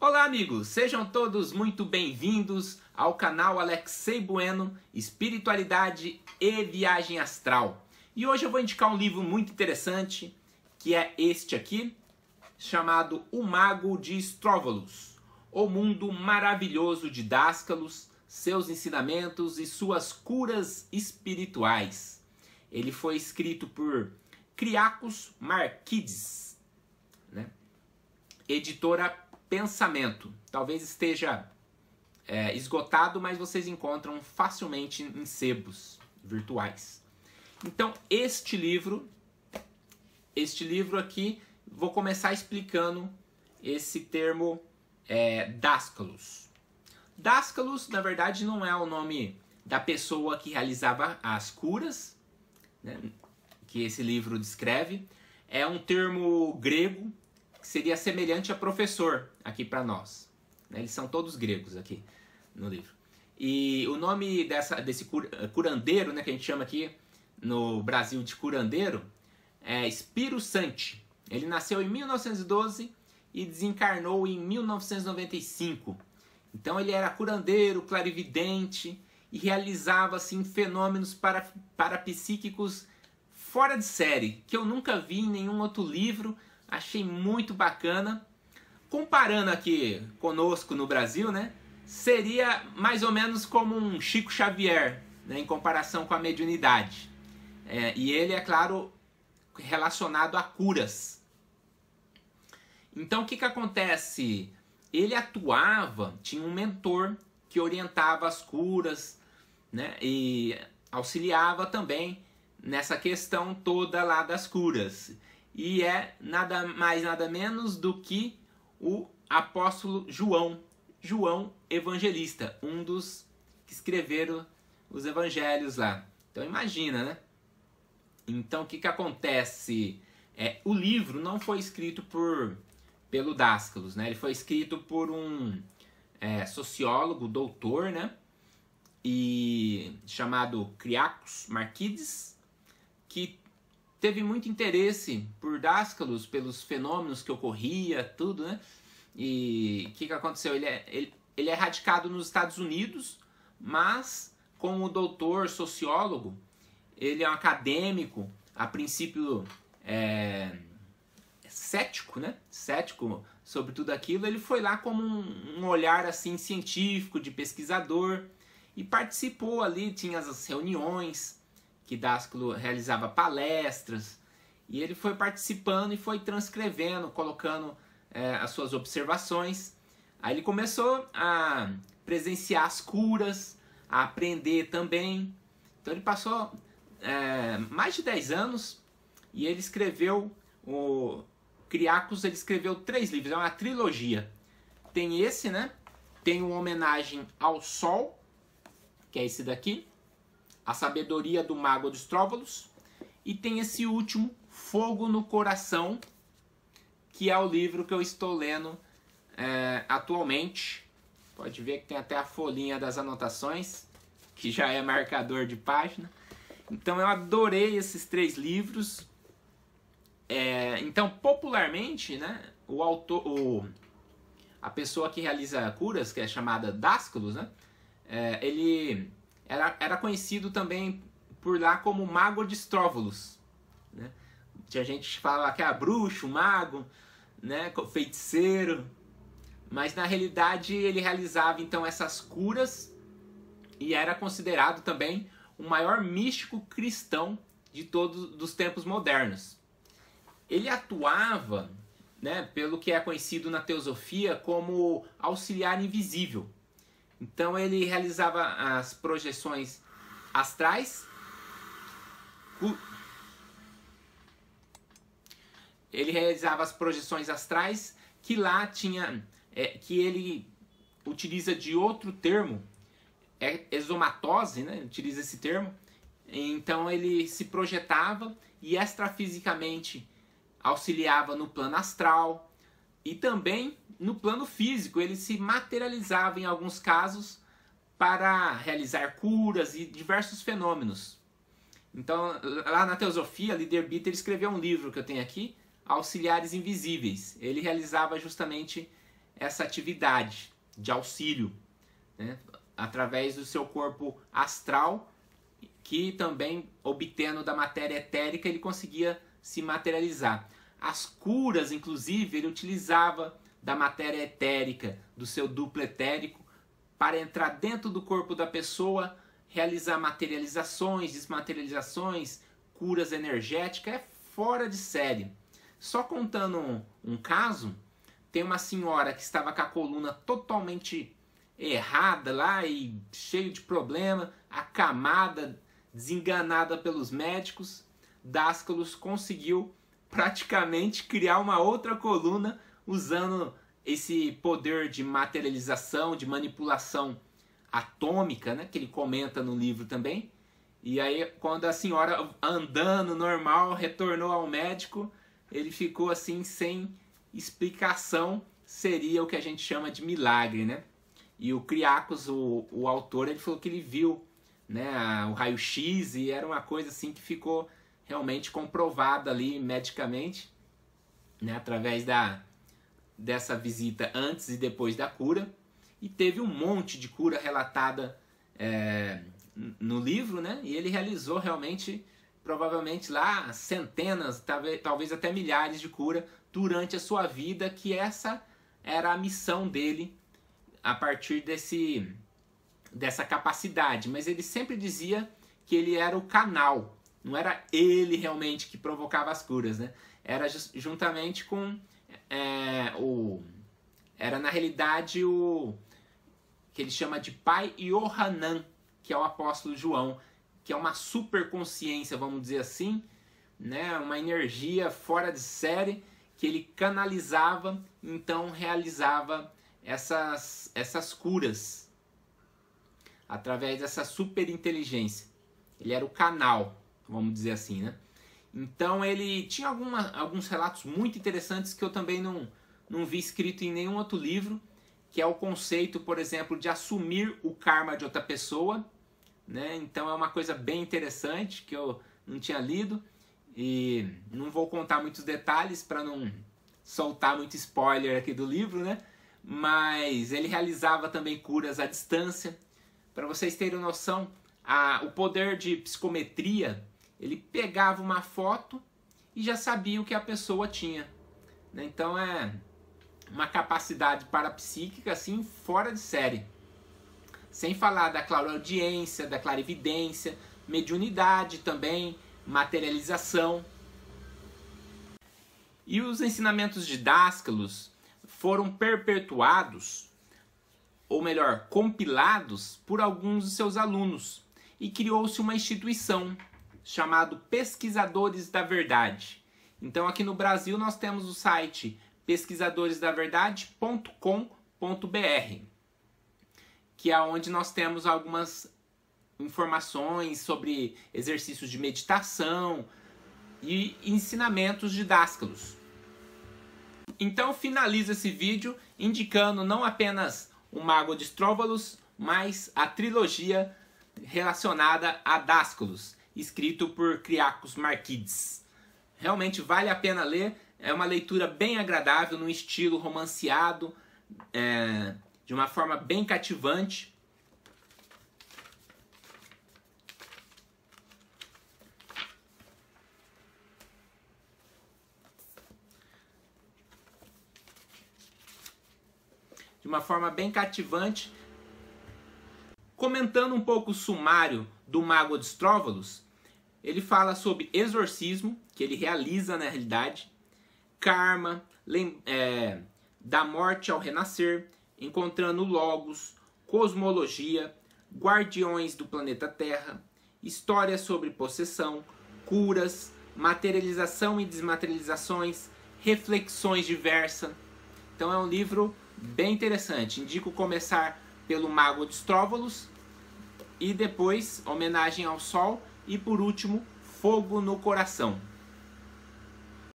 Olá amigos, sejam todos muito bem-vindos ao canal Alexei Bueno, Espiritualidade e Viagem Astral. E hoje eu vou indicar um livro muito interessante, que é este aqui, chamado O Mago de Stróvolos, O Mundo Maravilhoso de Dáscalos, Seus Ensinamentos e Suas Curas Espirituais. Ele foi escrito por Kyriakos Markides, né? Editora Pensamento. Talvez esteja esgotado, mas vocês encontram facilmente em sebos virtuais. Então, este livro aqui, vou começar explicando esse termo Dáscalos. Dáscalos, na verdade, não é o nome da pessoa que realizava as curas, né, que esse livro descreve. É um termo grego que seria semelhante a professor aqui para nós. Eles são todos gregos aqui no livro. E o nome desse curandeiro, né, que a gente chama aqui no Brasil de curandeiro, é Spiro Santi. Ele nasceu em 1912 e desencarnou em 1995. Então ele era curandeiro, clarividente e realizava assim, fenômenos parapsíquicos fora de série, que eu nunca vi em nenhum outro livro. Achei muito bacana. Comparando aqui conosco no Brasil, né, seria mais ou menos como um Chico Xavier, né, em comparação com a mediunidade. E ele, é claro, relacionado a curas. Então o que acontece? Ele atuava, tinha um mentor que orientava as curas, né, e auxiliava também nessa questão toda lá das curas. E é nada mais, nada menos do que o apóstolo João Evangelista, um dos que escreveram os evangelhos lá. Então imagina, né? Então o que acontece? O livro não foi escrito pelo Dáscalos, né? Ele foi escrito por um sociólogo, doutor, né? E chamado Kyriakos Markides, que teve muito interesse por Dáscalos, pelos fenômenos que ocorria, tudo, né? E o que aconteceu? Ele é radicado nos Estados Unidos, mas como doutor sociólogo, ele é um acadêmico, a princípio cético, né? Cético sobre tudo aquilo. Ele foi lá como um olhar assim científico, de pesquisador, e participou ali, tinha as reuniões que Dáscalo realizava palestras, e ele foi participando e foi transcrevendo, colocando as suas observações. Aí ele começou a presenciar as curas, a aprender também. Então ele passou mais de 10 anos e ele escreveu, o Kyriakos, ele escreveu 3 livros, é uma trilogia. Tem esse, né? Tem uma homenagem ao Sol, que é esse daqui, A Sabedoria do Mago de Stróvolos, e tem esse último, Fogo no Coração, que é o livro que eu estou lendo atualmente. Pode ver que tem até a folhinha das anotações, que já é marcador de página. Então eu adorei esses 3 livros. Então, popularmente, né, o autor, a pessoa que realiza curas, que é chamada Dáscalos, né, ele era conhecido também por lá como Mago de Stróvolos, né? Tinha gente que falava que era bruxo, mago, né, feiticeiro, mas na realidade ele realizava então essas curas e era considerado também o maior místico cristão de todos os tempos modernos. Ele atuava, né, pelo que é conhecido na teosofia como auxiliar invisível. Então ele realizava as projeções astrais. Ele realizava as projeções astrais, que lá tinha, que ele utiliza de outro termo, exomatose, né? Utiliza esse termo. Então ele se projetava e extrafisicamente auxiliava no plano astral e também no plano físico. Ele se materializava em alguns casos para realizar curas e diversos fenômenos. Então lá na teosofia, Liederbiter escreveu um livro que eu tenho aqui, Auxiliares Invisíveis. Ele realizava justamente essa atividade de auxílio, né? Através do seu corpo astral, que também, obtendo da matéria etérica, ele conseguia se materializar. As curas, inclusive, ele utilizava da matéria etérica, do seu duplo etérico, para entrar dentro do corpo da pessoa, realizar materializações, desmaterializações, curas energéticas. É fora de série. Só contando um caso, tem uma senhora que estava com a coluna totalmente errada lá e cheio de problema, acamada, desenganada pelos médicos. Dáskalos conseguiu praticamente criar uma outra coluna usando esse poder de materialização, de manipulação atômica, né, que ele comenta no livro também. E aí, quando a senhora, andando normal, retornou ao médico, ele ficou assim sem explicação. Seria o que a gente chama de milagre, né? E o Kyriakos, o autor, ele falou que ele viu, né, o raio-x, e era uma coisa assim que ficou realmente comprovada ali medicamente, né, através dessa visita antes e depois da cura. E teve um monte de cura relatada no livro, né? E ele realizou realmente, provavelmente lá, centenas, talvez até milhares de cura durante a sua vida, que essa era a missão dele a partir dessa capacidade. Mas ele sempre dizia que ele era o canal, não era ele realmente que provocava as curas, né? Era juntamente com era na realidade o que ele chama de Pai Yohanan, que é o apóstolo João, que é uma superconsciência, vamos dizer assim, né? Uma energia fora de série que ele canalizava, então realizava essas curas através dessa superinteligência. Ele era o canal, vamos dizer assim, né? Então ele tinha alguns relatos muito interessantes que eu também não vi escrito em nenhum outro livro, que é o conceito, por exemplo, de assumir o karma de outra pessoa, né? Então é uma coisa bem interessante que eu não tinha lido, e não vou contar muitos detalhes para não soltar muito spoiler aqui do livro, né? Mas ele realizava também curas à distância. Para vocês terem noção, o poder de psicometria, ele pegava uma foto e já sabia o que a pessoa tinha, né? Então é uma capacidade parapsíquica assim fora de série. Sem falar da clareaudiência, da clarividência, mediunidade também, materialização. E os ensinamentos de Dáskalos foram perpetuados, ou melhor, compilados por alguns de seus alunos, e criou-se uma instituição chamada Pesquisadores da Verdade. Então aqui no Brasil nós temos o site pesquisadoresdaverdade.com.br, que é onde nós temos algumas informações sobre exercícios de meditação e ensinamentos de Dáskalos. Então finalizo esse vídeo indicando não apenas o Mago de Stróvalos, mas a trilogia relacionada a Dáskalos, escrito por Kyriakos Markides. Realmente vale a pena ler, é uma leitura bem agradável, num estilo romanceado, de uma forma bem cativante. De uma forma bem cativante. Comentando um pouco o sumário do Mago de Stróvalos, ele fala sobre exorcismo, que ele realiza na realidade, karma, da morte ao renascer, encontrando Logos, cosmologia, guardiões do planeta Terra, histórias sobre possessão, curas, materialização e desmaterializações, reflexões diversas. Então é um livro bem interessante. Indico começar pelo Mago de Stróvalos e depois Homenagem ao Sol e por último Fogo no Coração.